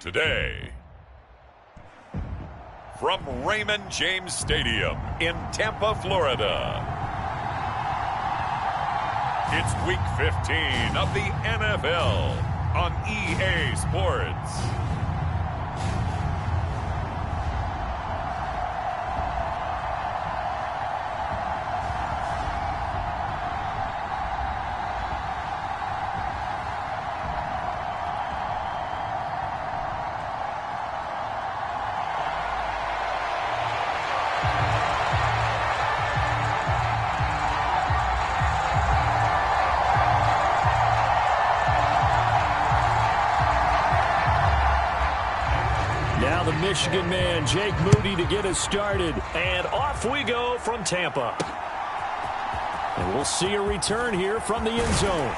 today. From Raymond James Stadium in Tampa, Florida, it's Week 15 of the NFL on EA Sports. The Michigan man, Jake Moody, to get us started. And off we go from Tampa. And we'll see a return here from the end zone.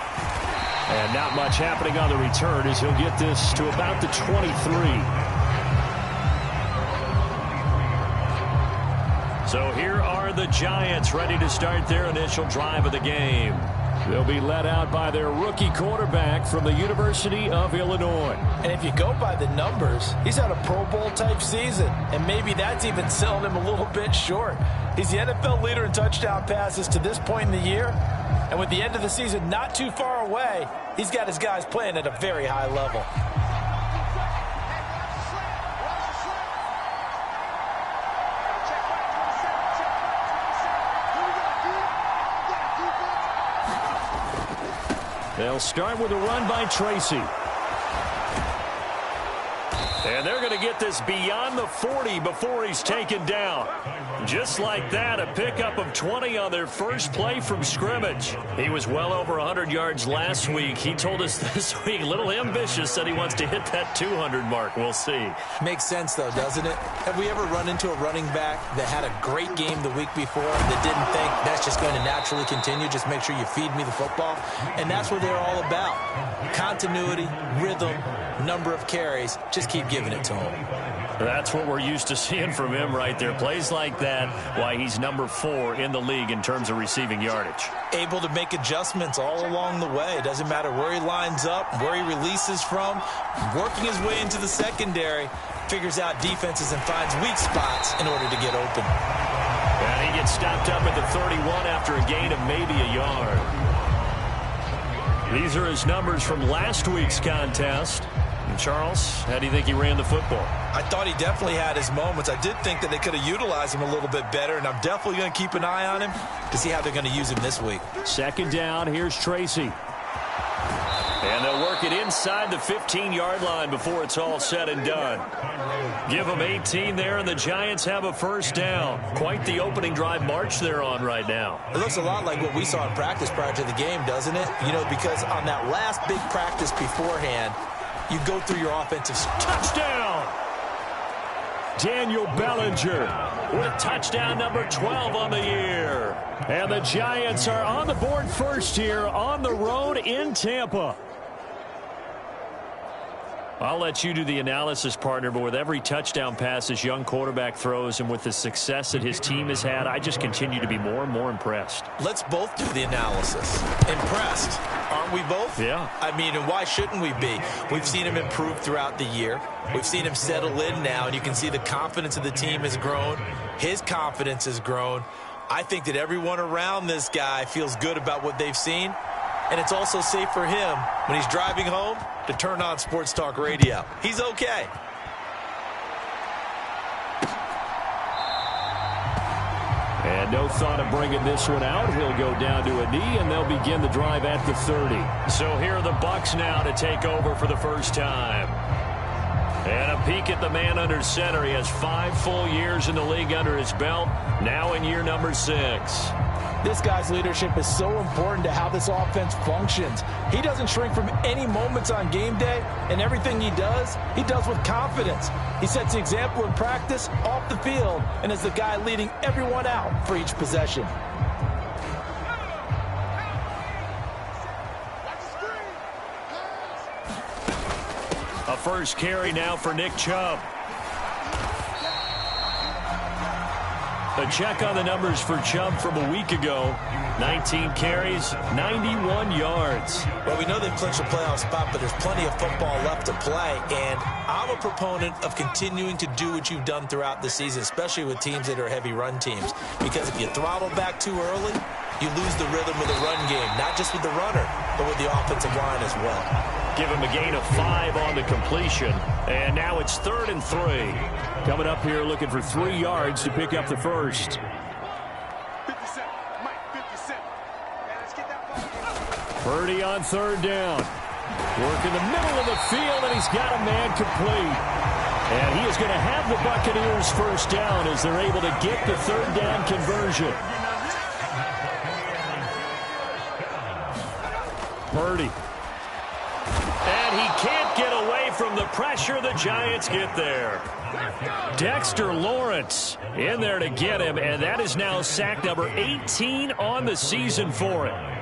And not much happening on the return as he'll get this to about the 23. So here are the Giants ready to start their initial drive of the game. They'll be led out by their rookie quarterback from the University of Illinois. And if you go by the numbers, he's had a Pro Bowl type season. And maybe that's even selling him a little bit short. He's the NFL leader in touchdown passes to this point in the year. And with the end of the season not too far away, he's got his guys playing at a very high level. They'll start with a run by Tracy. And they're going to get this beyond the 40 before he's taken down. Just like that, a pickup of 20 on their first play from scrimmage. He was well over 100 yards last week. He told us this week, a little ambitious, said he wants to hit that 200 mark. We'll see. Makes sense, though, doesn't it? Have we ever run into a running back that had a great game the week before that didn't think that's just going to naturally continue? Just make sure you feed me the football. And that's what they're all about. Continuity, rhythm, number of carries. Just keep giving it to him. That's what we're used to seeing from him right there. Plays like that, why he's number 4 in the league in terms of receiving yardage. Able to make adjustments all along the way. It doesn't matter where he lines up, where he releases from. Working his way into the secondary, figures out defenses and finds weak spots in order to get open. And he gets stopped up at the 31 after a gain of maybe a yard. These are his numbers from last week's contest. And Charles, how do you think he ran the football? I thought he definitely had his moments. I did think that they could have utilized him a little bit better, and I'm definitely going to keep an eye on him to see how they're going to use him this week. Second down, here's Tracy. And they'll work it inside the 15-yard line before it's all said and done. Give them 18 there, and the Giants have a first down. Quite the opening drive march they're on right now. It looks a lot like what we saw in practice prior to the game, doesn't it? You know, because on that last big practice beforehand, you go through your offensive touchdown. Daniel Bellinger with touchdown number 12 on the year. And the Giants are on the board first here on the road in Tampa. I'll let you do the analysis, partner, but with every touchdown pass this young quarterback throws and with the success that his team has had, I just continue to be more and more impressed. Let's both do the analysis. Impressed. Aren't we both? Yeah. I mean, and why shouldn't we be? We've seen him improve throughout the year. We've seen him settle in now, and you can see the confidence of the team has grown. His confidence has grown. I think that everyone around this guy feels good about what they've seen. And it's also safe for him when he's driving home to turn on Sports Talk Radio. He's okay. And no thought of bringing this one out. He'll go down to a knee, and they'll begin the drive at the 30. So here are the Bucs now to take over for the first time. And a peek at the man under center. He has 5 full years in the league under his belt, now in year number 6. This guy's leadership is so important to how this offense functions. He doesn't shrink from any moments on game day, and everything he does with confidence. He sets the example in practice, off the field, and is the guy leading everyone out for each possession. A first carry now for Nick Chubb. A check on the numbers for Chubb from a week ago. 19 carries, 91 yards. Well, we know they've clinched a playoff spot, but there's plenty of football left to play. And I'm a proponent of continuing to do what you've done throughout the season, especially with teams that are heavy run teams. Because if you throttle back too early, you lose the rhythm of the run game, not just with the runner, but with the offensive line as well. Give him a gain of 5 on the completion. And now it's 3rd and 3. Coming up here looking for 3 yards to pick up the first. Purdy on 3rd down. Work in the middle of the field, and he's got a man complete. And he is going to have the Buccaneers first down as they're able to get the 3rd down conversion. Purdy. And he can't get away from the pressure. The Giants get there. Dexter Lawrence in there to get him, and that is now sack number 18 on the season for him.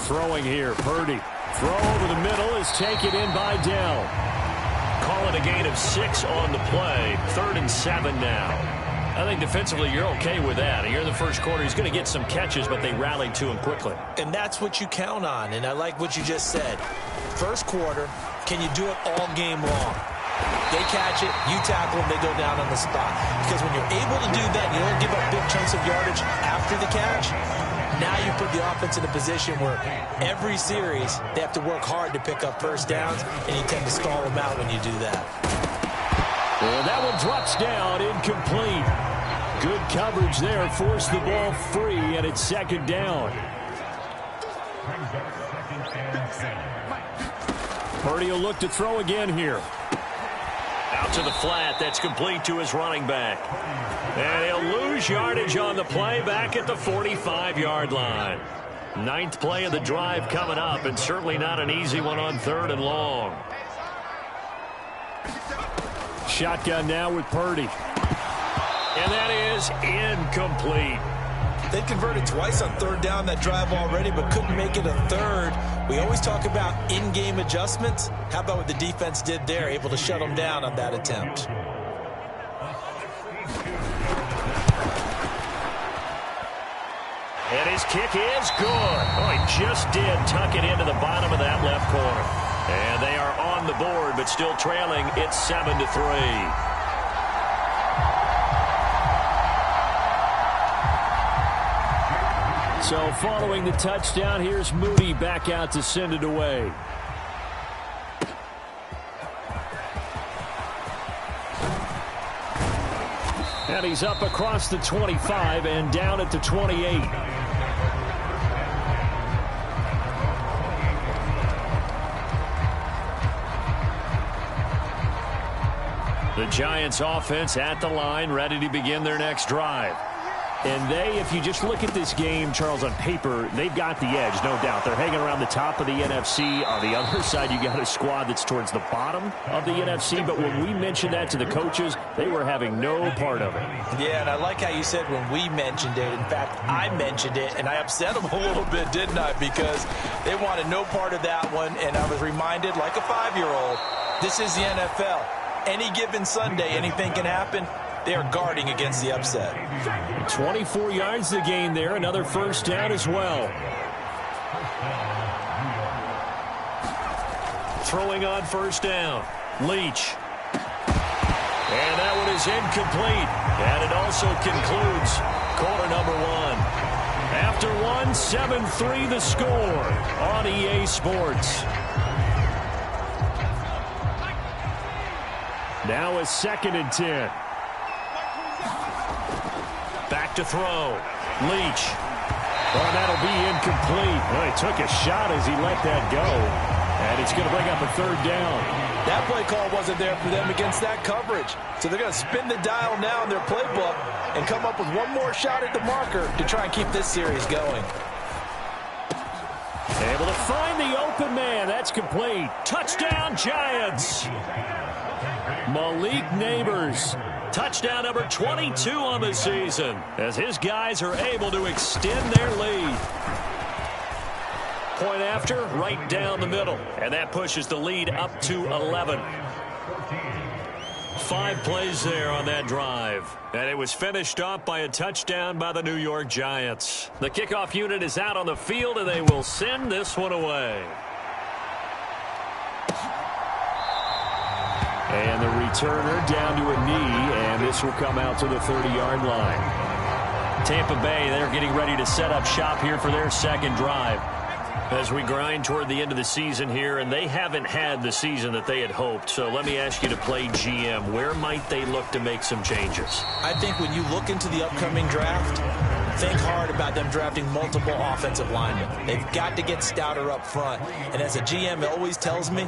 Throwing here, Purdy. Throw over the middle is taken in by Dell. Call it a gain of 6 on the play. 3rd and 7 now. I think defensively you're okay with that. Here in the first quarter, he's going to get some catches, but they rallied to him quickly. And that's what you count on, and I like what you just said. First quarter, can you do it all game long? They catch it, you tackle them, they go down on the spot. Because when you're able to do that, you don't give up big chunks of yardage after the catch. Now you put the offense in a position where every series they have to work hard to pick up first downs, and you tend to stall them out when you do that. And that one drops down, incomplete. Good coverage there, forced the ball free, and it's 2nd down. Purdy will look to throw again here. Out to the flat, that's complete to his running back. And he'll lose yardage on the play back at the 45-yard line. 9th play of the drive coming up, and certainly not an easy one on 3rd and long. Shotgun now with Purdy. And that is incomplete. They converted twice on 3rd down that drive already, but couldn't make it a 3rd. We always talk about in-game adjustments. How about what the defense did there, able to shut them down on that attempt? And his kick is good. Oh, he just did tuck it into the bottom of that left corner. And they are on the board, but still trailing. It's 7-3. So following the touchdown, here's Moody back out to send it away. And he's up across the 25 and down at the 28. The Giants offense at the line, ready to begin their next drive. And they, if you just look at this game, Charles, on paper, they've got the edge, no doubt. They're hanging around the top of the NFC. On the other side, you got a squad that's towards the bottom of the NFC. But when we mentioned that to the coaches, they were having no part of it. Yeah, and I like how you said when we mentioned it. In fact, I mentioned it, and I upset them a little bit, didn't I? Because they wanted no part of that one, and I was reminded, like a 5-year-old, this is the NFL. Any given Sunday, anything can happen. They are guarding against the upset. 24 yards to gain there. Another first down as well. Throwing on first down. Leach. And that one is incomplete. And it also concludes quarter number 1. After 1, 7-3 the score on EA Sports. Now a 2nd and 10. Back to throw. Leach. Oh, that'll be incomplete. Well, he took a shot as he let that go. And it's going to bring up a 3rd down. That play call wasn't there for them against that coverage. So they're going to spin the dial now in their playbook and come up with one more shot at the marker to try and keep this series going. Able to find the open man. That's complete. Touchdown, Giants. Malik Neighbors. Touchdown number 22 on the season as his guys are able to extend their lead. Point after, right down the middle. And that pushes the lead up to 11. 5 plays there on that drive. And it was finished off by a touchdown by the New York Giants. The kickoff unit is out on the field, and they will send this one away. And the returner down to a knee, and this will come out to the 30-yard line. Tampa Bay, they're getting ready to set up shop here for their second drive as we grind toward the end of the season here, and they haven't had the season that they had hoped. So let me ask you to play GM. Where might they look to make some changes? I think when you look into the upcoming draft, think hard about them drafting multiple offensive linemen. They've got to get stouter up front. And as a GM, it always tells me,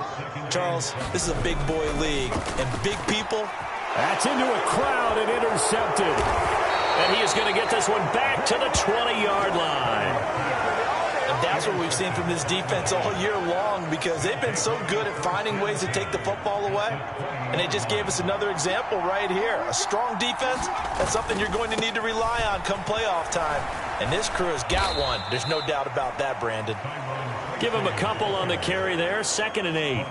Charles, this is a big boy league, and big people. That's into a crowd and intercepted. And he is going to get this one back to the 20-yard line. And that's what we've seen from this defense all year long, because they've been so good at finding ways to take the football away. And they just gave us another example right here. A strong defense, that's something you're going to need to rely on come playoff time. And this crew has got one. There's no doubt about that, Brandon. Give him a couple on the carry there, 2nd and 8.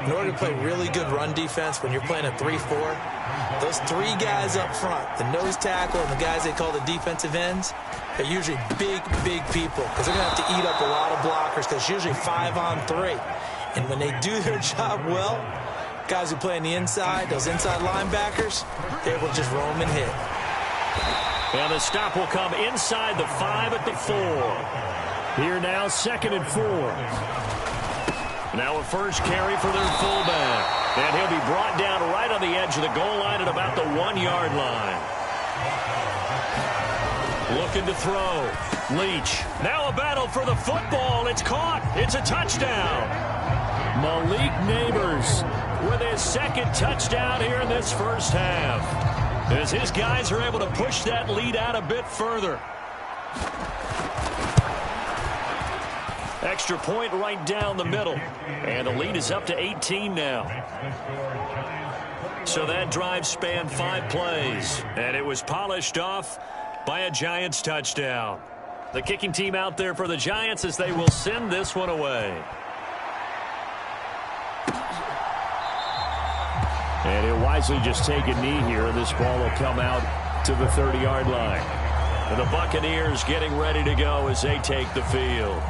In order to play really good run defense when you're playing a 3-4, those 3 guys up front, the nose tackle and the guys they call the defensive ends, they're usually big, big people, because they're going to have to eat up a lot of blockers, because it's usually 5 on 3. And when they do their job well, guys who play on the inside, those inside linebackers, they're able to just roam and hit. And the stop will come inside the 5 at the 4. Here now, 2nd and 4. Now a first carry for their fullback. And he'll be brought down right on the edge of the goal line at about the 1-yard line. Looking to throw. Leach. Now a battle for the football. It's caught. It's a touchdown. Malik Neighbors with his 2nd touchdown here in this first half, as his guys are able to push that lead out a bit further. Extra point right down the middle. And the lead is up to 18 now. So that drive spanned 5 plays, and it was polished off by a Giants touchdown. The kicking team out there for the Giants as they will send this one away. And he'll wisely just take a knee here, and this ball will come out to the 30-yard line. And the Buccaneers getting ready to go as they take the field.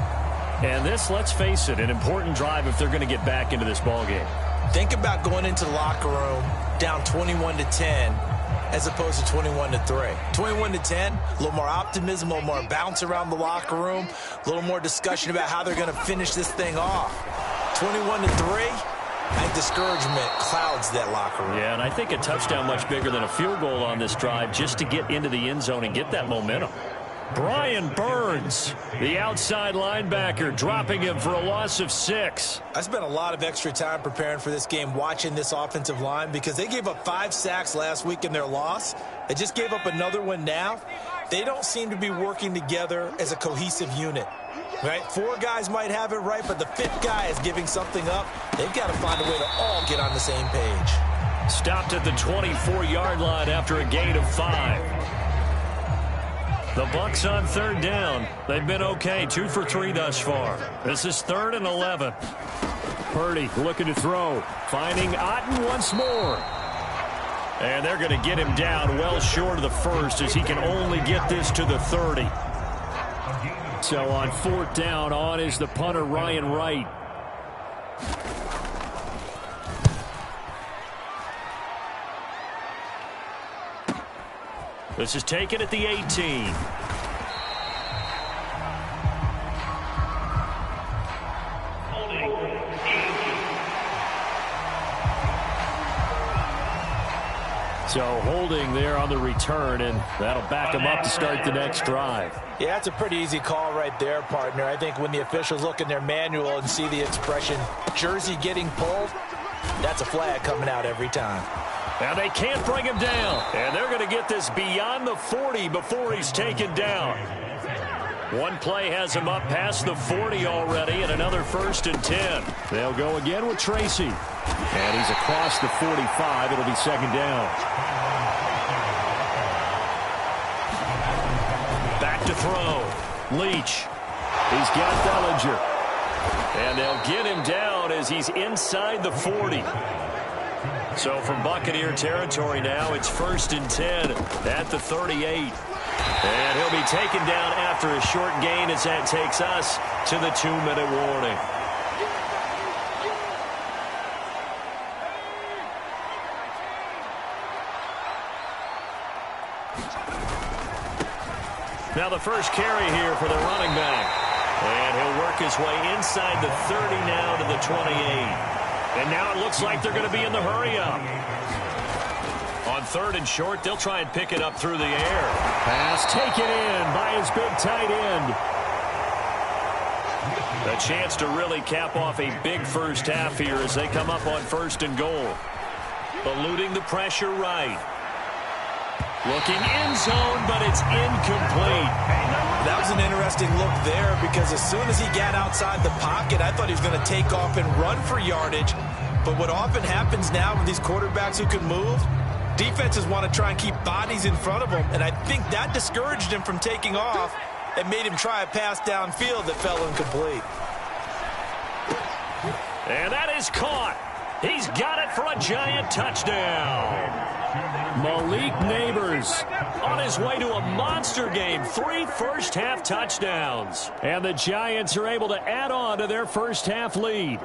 And this, let's face it, an important drive if they're going to get back into this ballgame. Think about going into the locker room down 21-10 as opposed to 21-3. 21-10, a little more optimism, a little more bounce around the locker room, a little more discussion about how they're going to finish this thing off. 21-3, I think discouragement clouds that locker room. Yeah, and I think a touchdown much bigger than a field goal on this drive just to get into the end zone and get that momentum. Brian Burns, the outside linebacker, dropping him for a loss of 6. I spent a lot of extra time preparing for this game watching this offensive line, because they gave up 5 sacks last week in their loss. They just gave up another one now. They don't seem to be working together as a cohesive unit. Right? 4 guys might have it right, but the 5th guy is giving something up. They've got to find a way to all get on the same page. Stopped at the 24-yard line after a gain of 5. The Bucs on 3rd down. They've been okay, 2 for 3 thus far. This is 3rd and 11. Purdy looking to throw, finding Otten once more. And they're going to get him down well short of the 1st, as he can only get this to the 30. So on 4th down, on is the punter, Ryan Wright. This is taken at the 18. So holding there on the return, and that'll back them up to start the next drive. Yeah, that's a pretty easy call right there, partner. I think when the officials look in their manual and see the expression jersey getting pulled, that's a flag coming out every time. Now they can't bring him down, and they're going to get this beyond the 40 before he's taken down. One play has him up past the 40 already, and another 1st and 10. They'll go again with Tracy. And he's across the 45. It'll be 2nd down. Back to throw. Leach. He's got Bellinger. And they'll get him down as he's inside the 40. So from Buccaneer territory now, it's 1st and 10 at the 38. And he'll be taken down after a short gain as that takes us to the 2-minute warning. Now the first carry here for the running back. And he'll work his way inside the 30 now to the 28. And now it looks like they're going to be in the hurry-up. On 3rd and short, they'll try and pick it up through the air. Pass taken in by his big tight end. A chance to really cap off a big first half here as they come up on 1st and goal. Eluding the pressure right. Looking end zone, but it's incomplete. That was an interesting look there because as soon as he got outside the pocket, I thought he was going to take off and run for yardage. But what often happens now with these quarterbacks who can move, defenses want to try and keep bodies in front of them, and I think that discouraged him from taking off and made him try a pass downfield that fell incomplete. And that is caught. He's got it for a giant touchdown. Malik Neighbors on his way to a monster game. 3 first-half touchdowns. And the Giants are able to add on to their first-half lead.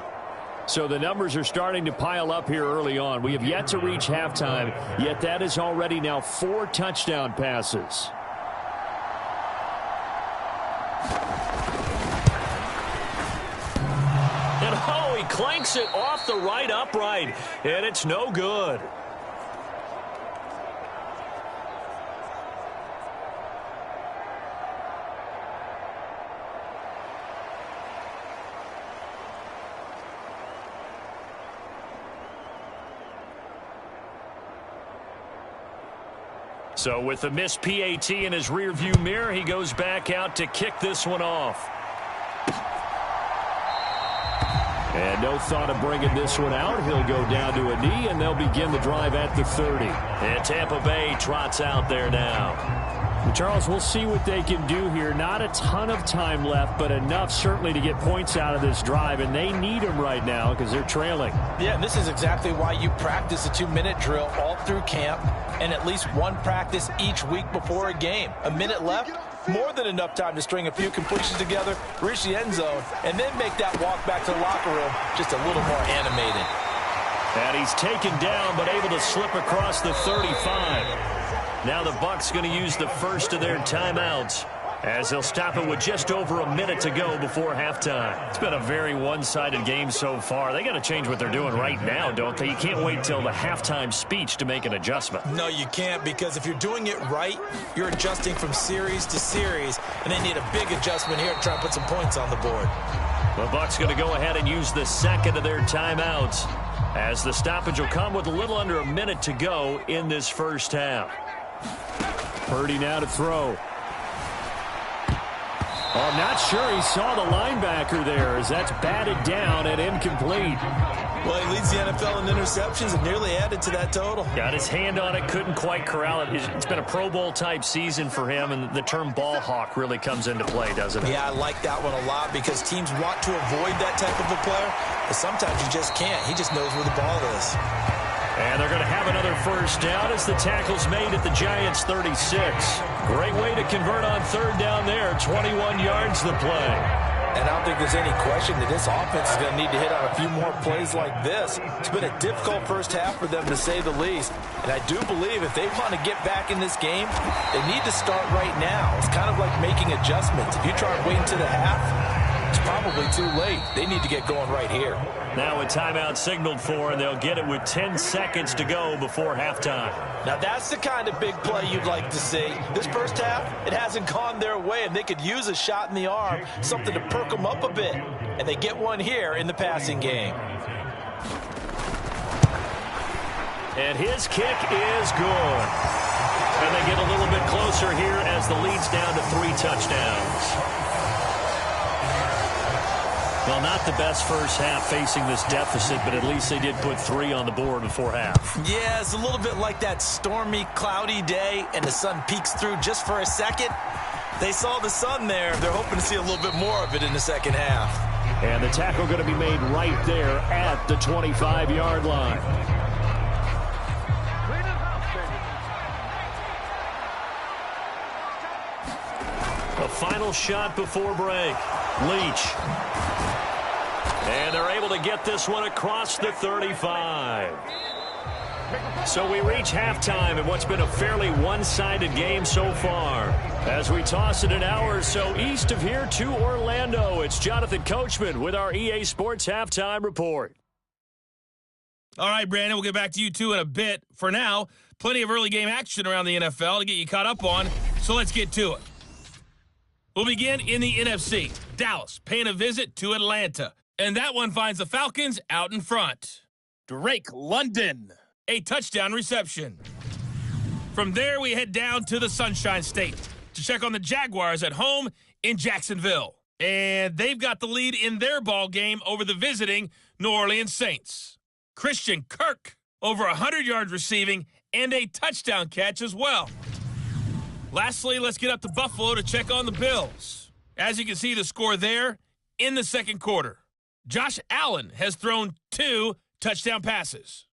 So the numbers are starting to pile up here early on. We have yet to reach halftime, yet that is already now 4 touchdown passes. And oh, he clanks it off the right upright, and it's no good. So with the missed PAT in his rearview mirror, he goes back out to kick this one off. And no thought of bringing this one out. He'll go down to a knee, and they'll begin the drive at the 30. And Tampa Bay trots out there now. Charles, we'll see what they can do here. Not a ton of time left, but enough certainly to get points out of this drive, and they need them right now because they're trailing. Yeah, and this is exactly why you practice a 2-minute drill all through camp and at least one practice each week before a game. A minute left, more than enough time to string a few completions together, reach the end zone, and then make that walk back to the locker room just a little more animated. And he's taken down but able to slip across the 35. Now the Bucs going to use the first of their timeouts as they'll stop it with just over a minute to go before halftime. It's been a very one-sided game so far. They got to change what they're doing right now, don't they? You can't wait till the halftime speech to make an adjustment. No, you can't, because if you're doing it right, you're adjusting from series to series, and they need a big adjustment here to try and put some points on the board. The Bucs going to go ahead and use the second of their timeouts as the stoppage will come with a little under a minute to go in this first half. Purdy now to throw. Oh, I'm not sure he saw the linebacker there as that's batted down and incomplete. Well, he leads the NFL in interceptions and nearly added to that total. Got his hand on it, couldn't quite corral it. It's been a Pro Bowl-type season for him, and the term ball hawk really comes into play, doesn't it? Yeah, I like that one a lot because teams want to avoid that type of a player, but sometimes you just can't. He just knows where the ball is. And they're going to have another first down as the tackle's made at the Giants' 36. Great way to convert on third down there. 21 yards the play. And I don't think there's any question that this offense is going to need to hit on a few more plays like this. It's been a difficult first half for them, to say the least. And I do believe if they want to get back in this game, they need to start right now. It's kind of like making adjustments. If you try and wait until the half, it's probably too late. They need to get going right here. Now a timeout signaled for, and they'll get it with 10 seconds to go before halftime. Now that's the kind of big play you'd like to see. This first half, it hasn't gone their way, and they could use a shot in the arm, something to perk them up a bit. And they get one here in the passing game. And his kick is good. And they get a little bit closer here as the lead's down to 3 touchdowns. Well, not the best first half facing this deficit, but at least they did put 3 on the board before half. Yeah, it's a little bit like that stormy, cloudy day, and the sun peeks through just for a second. They saw the sun there. They're hoping to see a little bit more of it in the second half. And the tackle going to be made right there at the 25-yard line. final shot before break. Leach. And they're able to get this one across the 35. So we reach halftime in what's been a fairly one-sided game so far. As we toss it an hour or so east of here to Orlando, it's Jonathan Coachman with our EA Sports Halftime Report. All right, Brandon, we'll get back to you, too, in a bit. For now, plenty of early game action around the NFL to get you caught up on, so let's get to it. We'll begin in the NFC. Dallas paying a visit to Atlanta, and that one finds the Falcons out in front. Drake London, a touchdown reception. From there, we head down to the Sunshine State to check on the Jaguars at home in Jacksonville. And they've got the lead in their ball game over the visiting New Orleans Saints. Christian Kirk, over 100 yards receiving and a touchdown catch as well. Lastly, let's get up to Buffalo to check on the Bills. As you can see, the score there in the second quarter. Josh Allen has thrown 2 touchdown passes.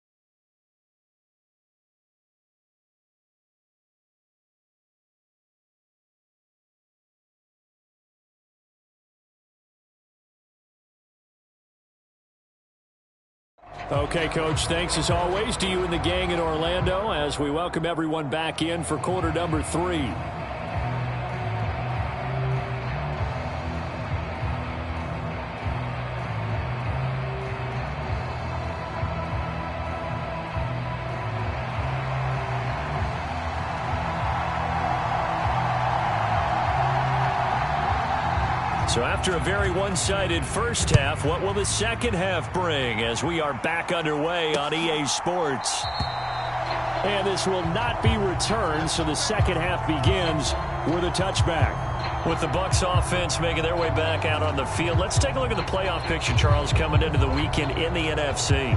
Okay, Coach, thanks as always to you and the gang in Orlando as we welcome everyone back in for quarter number 3. So after a very one-sided first half, what will the second half bring as we are back underway on EA Sports? And this will not be returned, so the second half begins with a touchback. With the Bucs offense making their way back out on the field, let's take a look at the playoff picture, Charles, coming into the weekend in the NFC.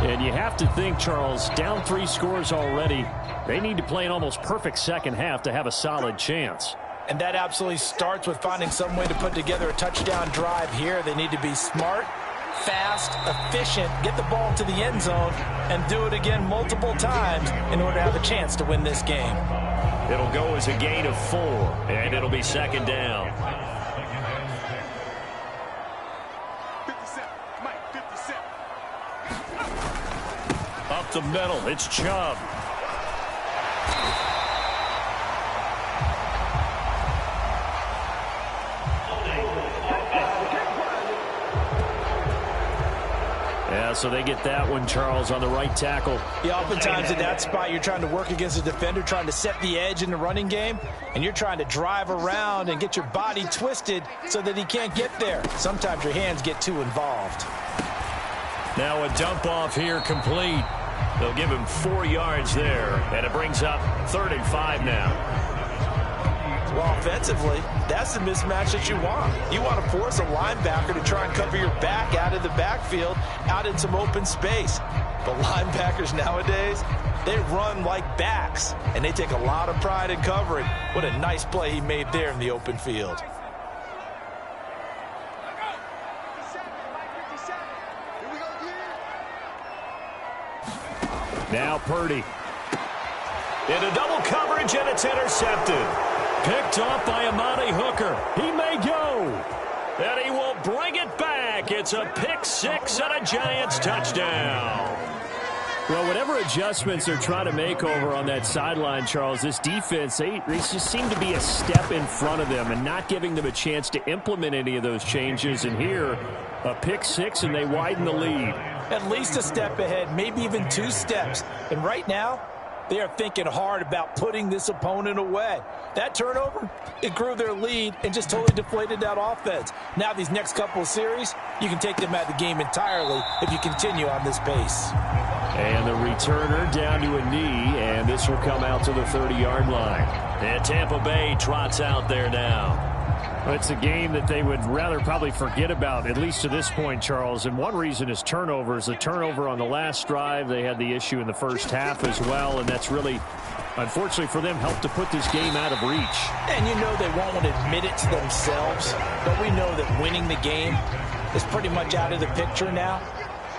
And you have to think, Charles, down 3 scores already, they need to play an almost perfect second half to have a solid chance. And that absolutely starts with finding some way to put together a touchdown drive here. They need to be smart, fast, efficient, get the ball to the end zone, and do it again multiple times in order to have a chance to win this game. It'll go as a gain of 4, and it'll be second down. 57, Mike, 57. Up the middle, it's Chubb. Yeah, so they get that one, Charles, on the right tackle. Yeah, oftentimes in that spot, you're trying to work against a defender, trying to set the edge in the running game, and you're trying to drive around and get your body twisted so that he can't get there. Sometimes your hands get too involved. Now a dump off here complete. They'll give him 4 yards there, and it brings up 3rd and 5 now. Well, offensively, that's the mismatch that you want. You want to force a linebacker to try and cover your back out of the backfield, out in some open space. But linebackers nowadays, they run like backs, and they take a lot of pride in covering. What a nice play he made there in the open field. Now Purdy. Into double coverage, and it's intercepted. Picked off by Amani Hooker. He may go. And he will bring it back. It's a pick 6 and a Giants touchdown. Well, whatever adjustments they're trying to make over on that sideline, Charles, this defense, they just seem to be a step in front of them and not giving them a chance to implement any of those changes. And here, a pick 6, and they widen the lead. At least a step ahead, maybe even 2 steps. And right now, they are thinking hard about putting this opponent away. That turnover, it grew their lead and just totally deflated that offense. Now these next couple of series, you can take them out of the game entirely if you continue on this pace. And the returner down to a knee, and this will come out to the 30-yard line. And Tampa Bay trots out there now. It's a game that they would rather probably forget about, at least to this point, Charles. And one reason is turnovers. The turnover on the last drive, they had the issue in the first half as well, and that's really, unfortunately for them, helped to put this game out of reach. And you know they won't admit it to themselves, but we know that winning the game is pretty much out of the picture now.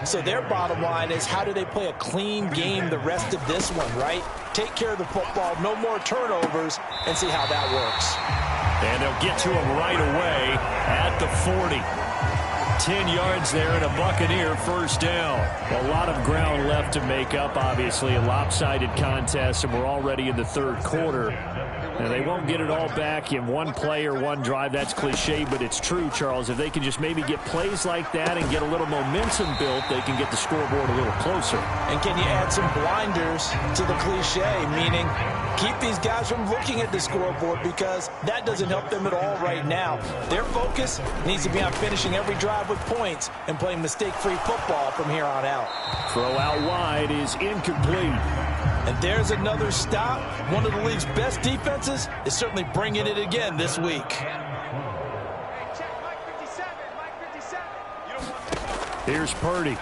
So their bottom line is, how do they play a clean game the rest of this one, right? Take care of the football, no more turnovers, and see how that works. And they'll get to him right away at the 40. 10 yards there and a Buccaneer first down. A lot of ground left to make up, obviously. A lopsided contest, and we're already in the third quarter. And they won't get it all back in one play or one drive. That's cliche, but it's true, Charles. If they can just maybe get plays like that and get a little momentum built, they can get the scoreboard a little closer. And can you add some blinders to the cliche, meaning keep these guys from looking at the scoreboard, because that doesn't help them at all right now. Their focus needs to be on finishing every drive with points and playing mistake-free football from here on out. Throw out wide is incomplete. And there's another stop. One of the league's best defenses is certainly bringing it again this week. Here's Purdy.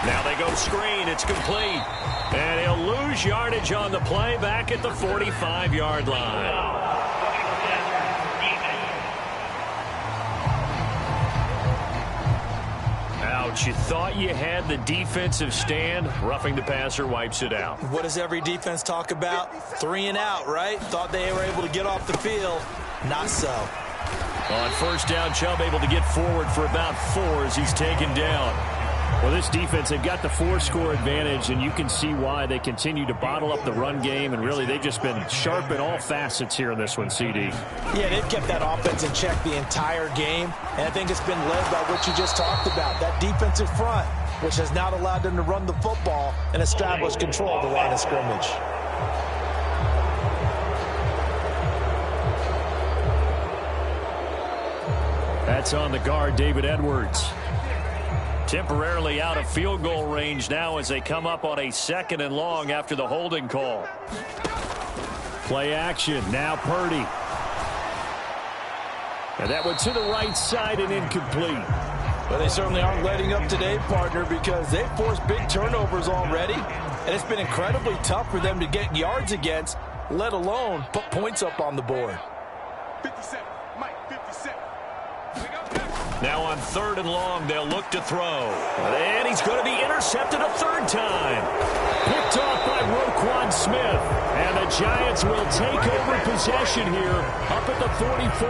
Now they go screen. It's complete. And he'll lose yardage on the play back at the 45-yard line. Ouch, you thought you had the defensive stand. Roughing the passer wipes it out. What does every defense talk about? 3 and out, right? Thought they were able to get off the field. Not so. On first down, Chubb able to get forward for about 4 as he's taken down. Well, this defense, they've got the 4-score advantage, and you can see why they continue to bottle up the run game, and really they've just been sharp in all facets here in this one, CD. Yeah, they've kept that offense in check the entire game, and I think it's been led by what you just talked about, that defensive front, which has not allowed them to run the football and establish control of the line of scrimmage. That's on the guard, David Edwards. Temporarily out of field goal range now as they come up on a 2nd and long after the holding call. Play action. Now Purdy. And that one to the right side and incomplete. Well, they certainly aren't letting up today, partner, because they've forced big turnovers already. And it's been incredibly tough for them to get yards against, let alone put points up on the board. 57. Mike, 57. Now on 3rd and long, they'll look to throw. And he's going to be intercepted a 3rd time. Picked off by Roquan Smith. And the Giants will take over possession here up at the 44.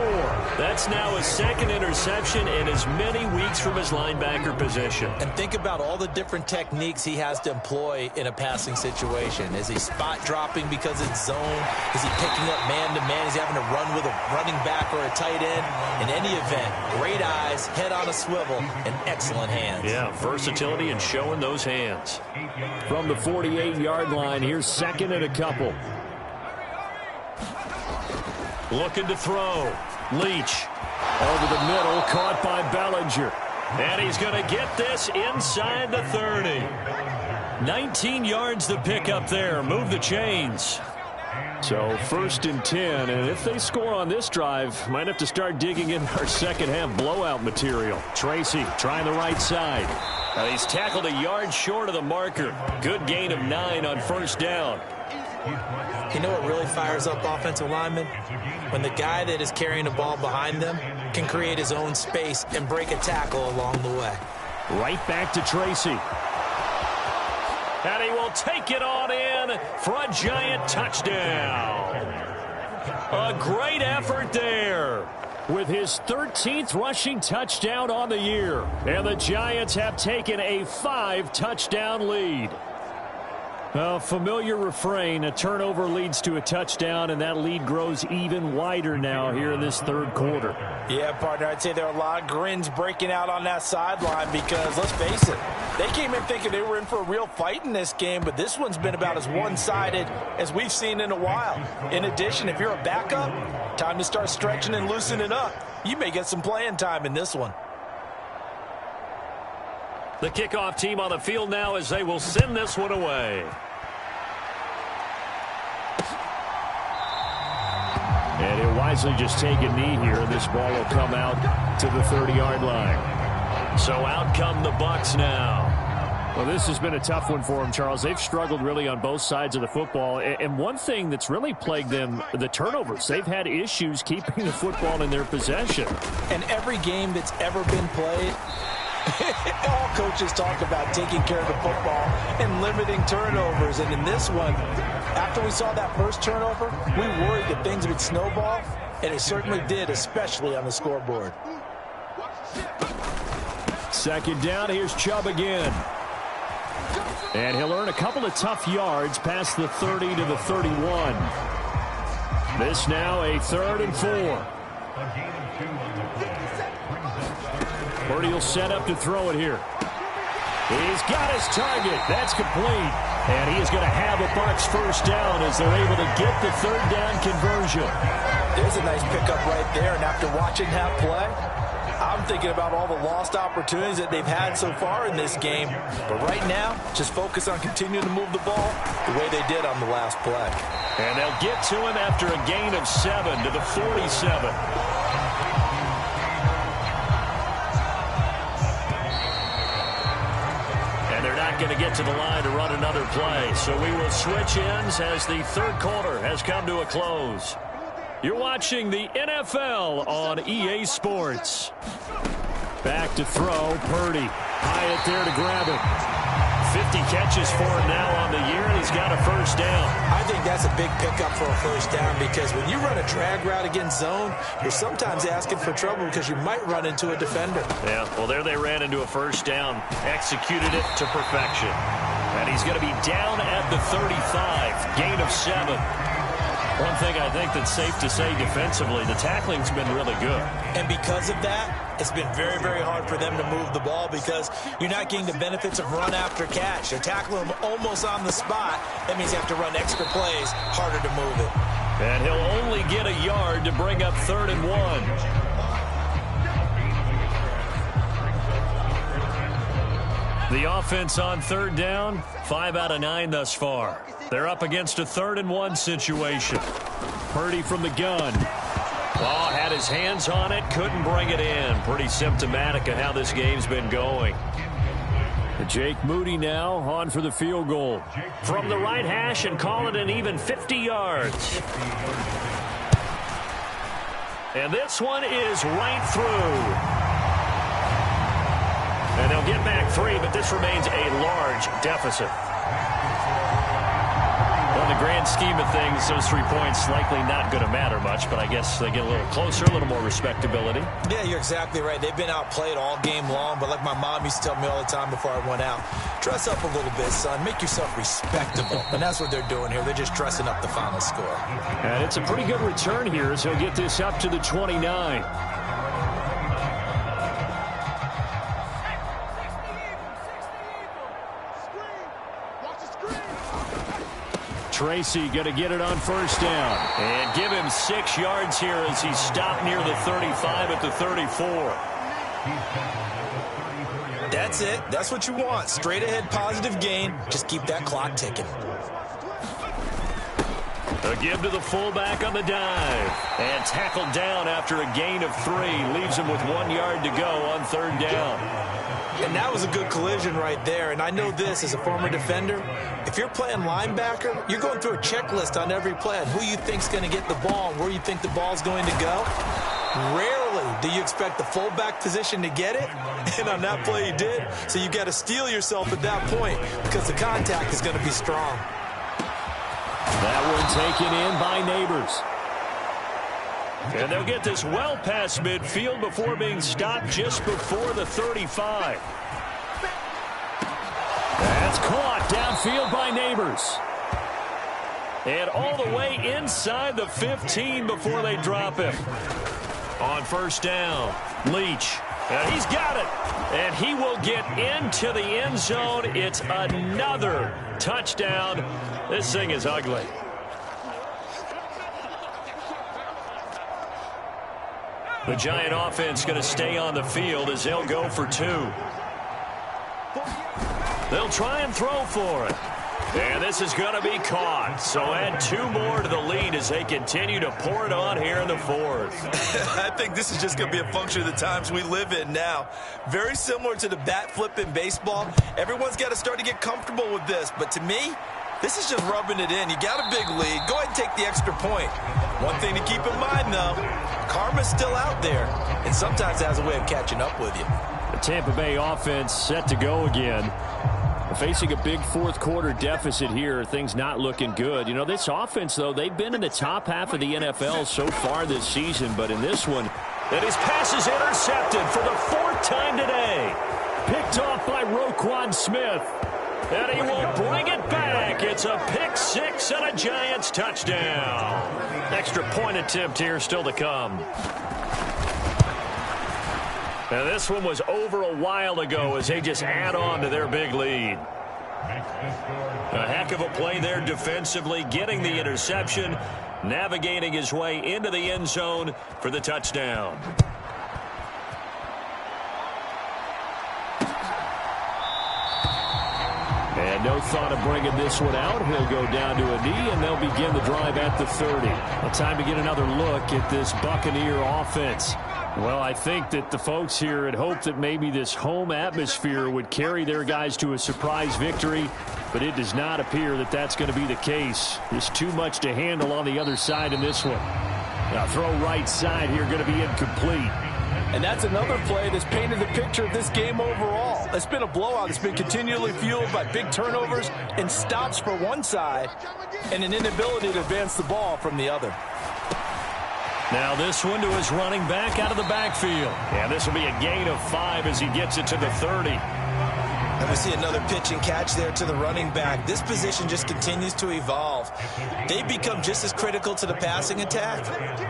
That's now his 2nd interception in as many weeks from his linebacker position. And think about all the different techniques he has to employ in a passing situation. Is he spot dropping because it's zone? Is he picking up man-to-man? Is he having to run with a running back or a tight end? In any event, great eyes, head on a swivel, and excellent hands. Yeah, versatility and showing those hands. From the 48-yard line, here's 2nd and a couple. Looking to throw. Leach over the middle, caught by Bellinger. And he's going to get this inside the 30. 19 yards to pick up there. Move the chains. So 1st and 10, and if they score on this drive, might have to start digging in our second half blowout material. Tracy trying the right side. He's tackled a yard short of the marker. Good gain of 9 on 1st down. You know what really fires up offensive linemen? When the guy that is carrying the ball behind them can create his own space and break a tackle along the way. Right back to Tracy. And he will take it on in for a Giant touchdown. A great effort there with his 13th rushing touchdown on the year. And the Giants have taken a 5-touchdown lead. A familiar refrain, a turnover leads to a touchdown, and that lead grows even wider now here in this 3rd quarter. Yeah, partner, I'd say there are a lot of grins breaking out on that sideline because, let's face it, they came in thinking they were in for a real fight in this game, but this one's been about as one-sided as we've seen in a while. In addition, if you're a backup, time to start stretching and loosening up. You may get some playing time in this one. The kickoff team on the field now as they will send this one away. And he'll wisely just take a knee here, and this ball will come out to the 30-yard line. So out come the Bucs now. Well, this has been a tough one for them, Charles. They've struggled really on both sides of the football. And one thing that's really plagued them, the turnovers. They've had issues keeping the football in their possession. And every game that's ever been played, all coaches talk about taking care of the football and limiting turnovers. And in this one, After we saw that first turnover, we worried that things would snowball, and it certainly did, especially on the scoreboard. Second down, here's Chubb again. And he'll earn a couple of tough yards past the 30 to the 31. This now a 3rd and 4. Purdy will set up to throw it here. He's got his target. That's complete. And he is going to have a Bucs first down as they're able to get the 3rd down conversion. There's a nice pickup right there. And after watching that play, I'm thinking about all the lost opportunities that they've had so far in this game. But right now, just focus on continuing to move the ball the way they did on the last play. And they'll get to him after a gain of 7 to the 47. And they're not going to get to the line to run another play. So we will switch ends as the 3rd quarter has come to a close. You're watching the NFL on EA Sports. Back to throw, Purdy. Hyatt there to grab it. 50 catches for him now on the year, and he's got a first down. I think that's a big pickup for a first down because when you run a drag route against zone, you're sometimes asking for trouble because you might run into a defender. Yeah, well, there they ran into a first down, executed it to perfection. And he's going to be down at the 35, gain of 7. One thing I think that's safe to say defensively, the tackling's been really good. And because of that, it's been very, very hard for them to move the ball because you're not getting the benefits of run after catch. They're tackling them almost on the spot. That means you have to run extra plays, harder to move it. And he'll only get a yard to bring up 3rd and 1. The offense on 3rd down, 5 out of 9 thus far. They're up against a 3rd and 1 situation. Purdy from the gun. Oh, had his hands on it, couldn't bring it in. Pretty symptomatic of how this game's been going. Jake Moody now on for the field goal. From the right hash and call it an even 50 yards. And this one is right through. And they'll get back 3, but this remains a large deficit. Well, in the grand scheme of things, those 3 points likely not going to matter much, but I guess they get a little closer, a little more respectability. Yeah, you're exactly right. They've been outplayed all game long, but like my mom used to tell me all the time before I went out, dress up a little bit, son. Make yourself respectable. And that's what they're doing here. They're just dressing up the final score. And it's a pretty good return here as he'll get this up to the 29. Tracy going to get it on first down. And give him 6 yards here as he stopped near the 35 at the 34. That's it. That's what you want. Straight ahead positive gain. Just keep that clock ticking. A give to the fullback on the dive. And tackled down after a gain of 3. Leaves him with 1 yard to go on 3rd down. And that was a good collision right there. And I know this as a former defender. If you're playing linebacker, you're going through a checklist on every play on who you think's going to get the ball and where you think the ball's going to go. Rarely do you expect the fullback position to get it. And on that play, he did. So you got to steel yourself at that point because the contact is going to be strong. That one taken in by Neighbors. And they'll get this well past midfield before being stopped just before the 35. That's caught downfield by Neighbors. And all the way inside the 15 before they drop him. On first down, Leach. And he's got it. And he will get into the end zone. It's another touchdown. This thing is ugly. The Giant offense going to stay on the field as they'll go for 2. They'll try and throw for it. And this is going to be caught. So add 2 more to the lead as they continue to pour it on here in the 4th. I think this is just going to be a function of the times we live in now. Very similar to the bat flip in baseball. Everyone's got to start to get comfortable with this. But to me, this is just rubbing it in. You got a big lead. Go ahead and take the extra point. One thing to keep in mind, though, karma's still out there, and sometimes it has a way of catching up with you. The Tampa Bay offense set to go again. facing a big fourth-quarter deficit here. Things not looking good. You know, this offense, though, they've been in the top half of the NFL so far this season, but in this one, and his pass is intercepted for the fourth time today. Picked off by Roquan Smith. And he will bring it back. It's a pick six and a Giants touchdown. Extra point attempt here still to come. Now this one was over a while ago as they just add on to their big lead. A heck of a play there defensively, getting the interception, navigating his way into the end zone for the touchdown. And no thought of bringing this one out. He'll go down to a knee, and they'll begin the drive at the 30. Well, time to get another look at this Buccaneer offense. Well, I think that the folks here had hoped that maybe this home atmosphere would carry their guys to a surprise victory, but it does not appear that that's going to be the case. There's too much to handle on the other side in this one. Now, throw right side here going to be incomplete. And that's another play that's painted the picture of this game overall. It's been a blowout. It's been continually fueled by big turnovers and stops for one side and an inability to advance the ball from the other. Now this one to his running back out of the backfield. Yeah, this will be a gain of 5 as he gets it to the 30. And we see another pitch and catch there to the running back. This position just continues to evolve. They've become just as critical to the passing attack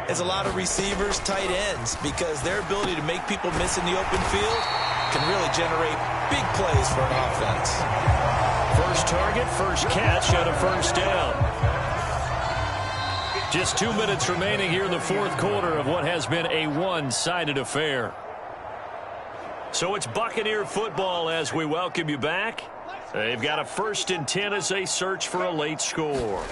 as a lot of receivers, tight ends, because their ability to make people miss in the open field can really generate big plays for an offense. First target, first catch on a first down. Just 2 minutes remaining here in the fourth quarter of what has been a one-sided affair. So it's Buccaneer football as we welcome you back. They've got a 1st and 10 as they search for a late score.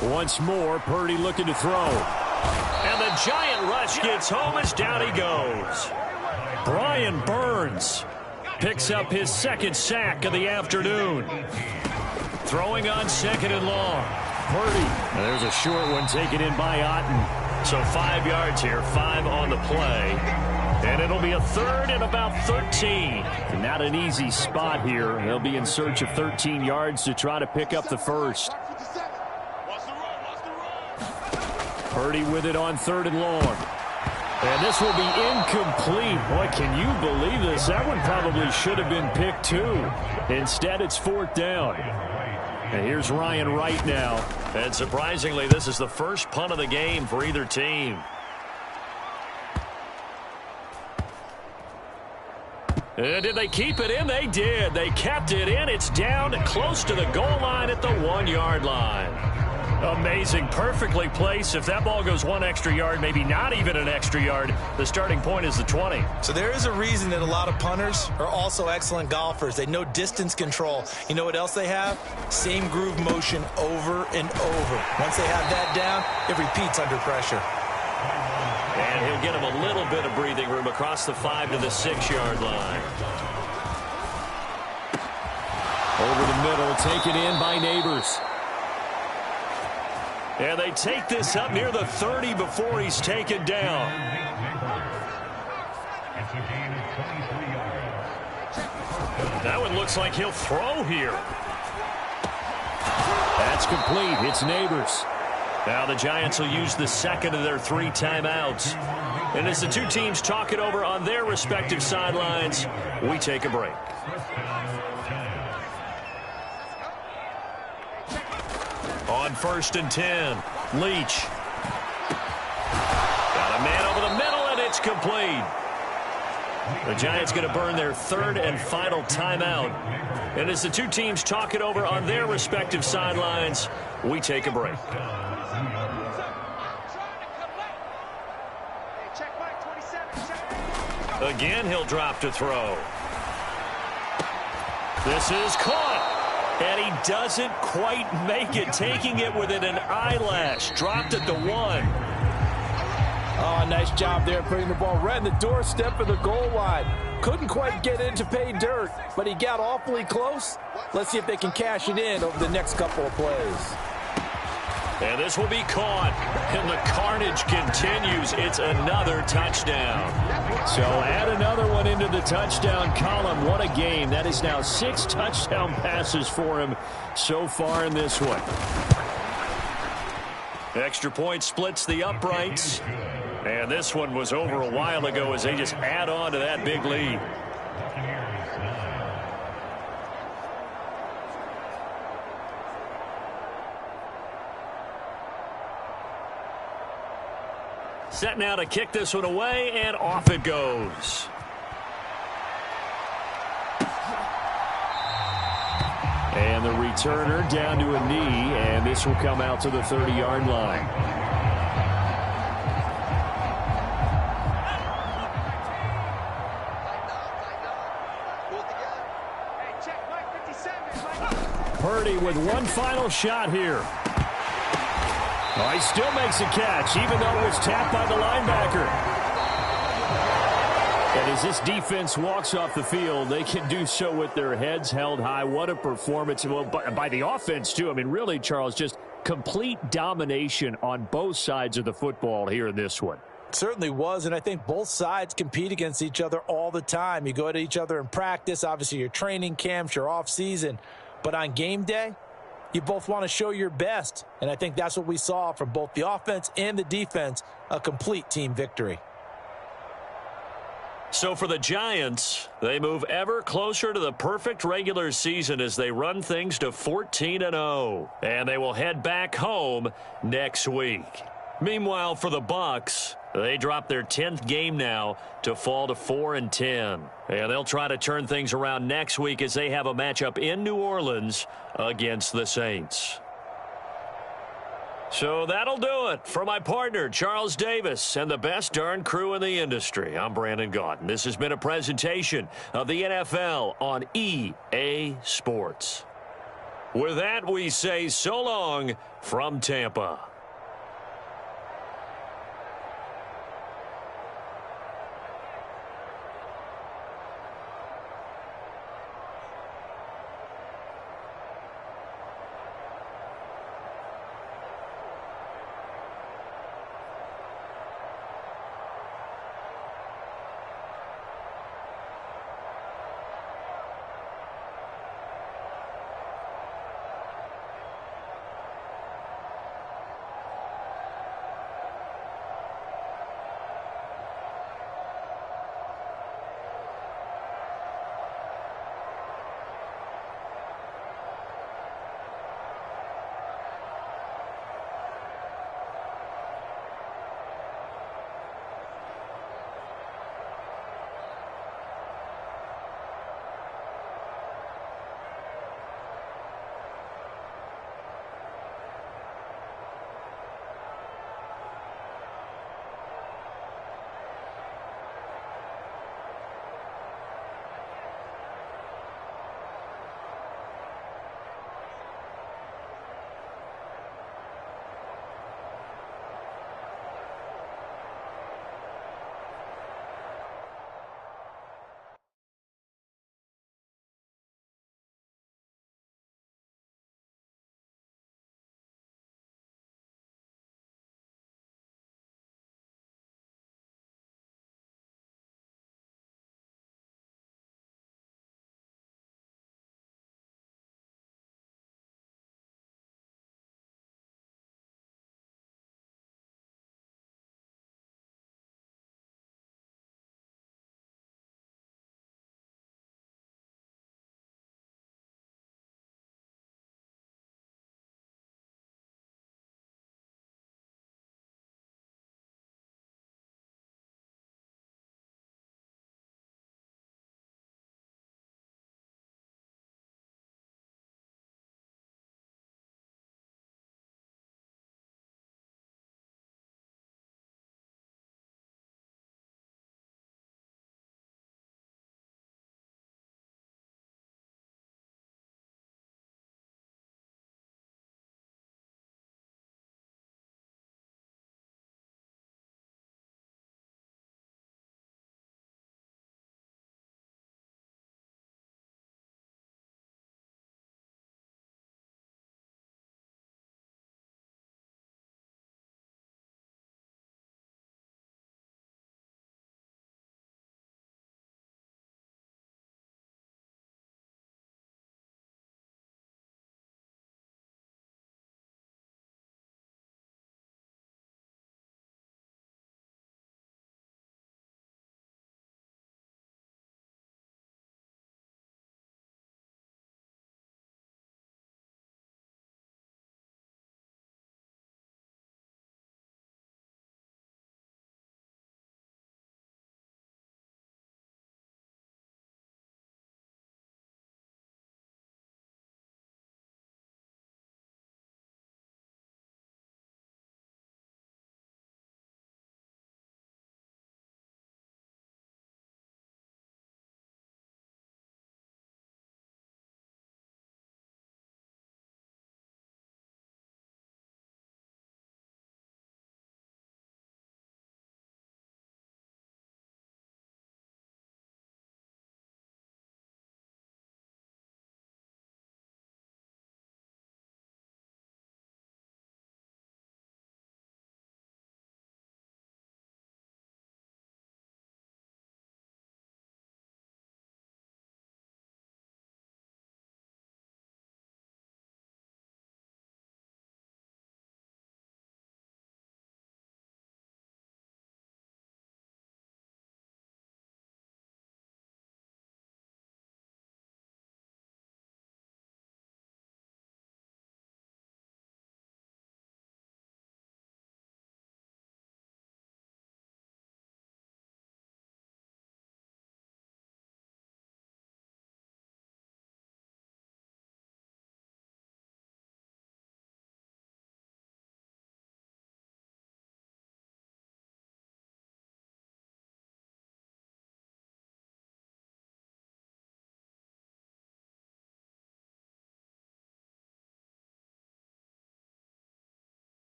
Once more, Purdy looking to throw. And the giant rush gets home as down he goes. Brian Burns picks up his 2nd sack of the afternoon. Throwing on 2nd and long. Purdy. There's a short one taken in by Otten. So 5 yards here, 5 on the play. And it'll be a 3rd and about 13. Not an easy spot here. They'll be in search of 13 yards to try to pick up the first. Purdy with it on 3rd and long. And this will be incomplete. Boy, can you believe this? That one probably should have been picked too. Instead, it's 4th down. And here's Ryan Wright now. And surprisingly, this is the first punt of the game for either team. Did they keep it in? They did. They kept it in. It's down close to the goal line at the 1-yard line. Amazing. Perfectly placed. If that ball goes 1 extra yard, maybe not even an extra yard, the starting point is the 20. So there is a reason that a lot of punters are also excellent golfers. They know distance control. You know what else they have? Same groove motion over and over. Once they have that down, it repeats under pressure. And he'll get him a little bit of breathing room across the 5 to the 6-yard line. Over the middle, taken in by Neighbors. And they take this up near the 30 before he's taken down. That one looks like he'll throw here. That's complete. It's Neighbors. Now the Giants will use the 2nd of their 3 timeouts. And as the two teams talk it over on their respective sidelines, we take a break. On 1st and 10, Leach. Got a man over the middle, and it's complete. The Giants going to burn their 3rd and final timeout. And as the two teams talk it over on their respective sidelines, we take a break. Again, he'll drop to throw. This is caught. And he doesn't quite make it, taking it within an eyelash. Dropped at the 1. Oh, nice job there putting the ball right in the doorstep of the goal line. Couldn't quite get it to pay dirt, but he got awfully close. Let's see if they can cash it in over the next couple of plays. And this will be caught. And the carnage continues. It's another touchdown. So add another one into the touchdown column. What a game. That is now 6 touchdown passes for him so far in this one. Extra point splits the uprights. And this one was over a while ago as they just add on to that big lead. Set now to kick this one away, and off it goes. And the returner down to a knee, and this will come out to the 30-yard line. Purdy with one final shot here. Oh, he still makes a catch, even though it was tapped by the linebacker. And as this defense walks off the field, they can do so with their heads held high. What a performance. Well, by the offense, too. I mean, really, Charles, just complete domination on both sides of the football here in this one. Certainly was, and I think both sides compete against each other all the time. You go at each other in practice, obviously your training camps, your off-season. But on game day, you both want to show your best, and I think that's what we saw from both the offense and the defense, a complete team victory. So for the Giants, they move ever closer to the perfect regular season as they run things to 14-0, and they will head back home next week. Meanwhile, for the Bucs, they drop their 10th game now to fall to 4-10. And they'll try to turn things around next week as they have a matchup in New Orleans against the Saints. So that'll do it for my partner, Charles Davis, and the best darn crew in the industry. I'm Brandon Gaudin. This has been a presentation of the NFL on EA Sports. With that, we say so long from Tampa.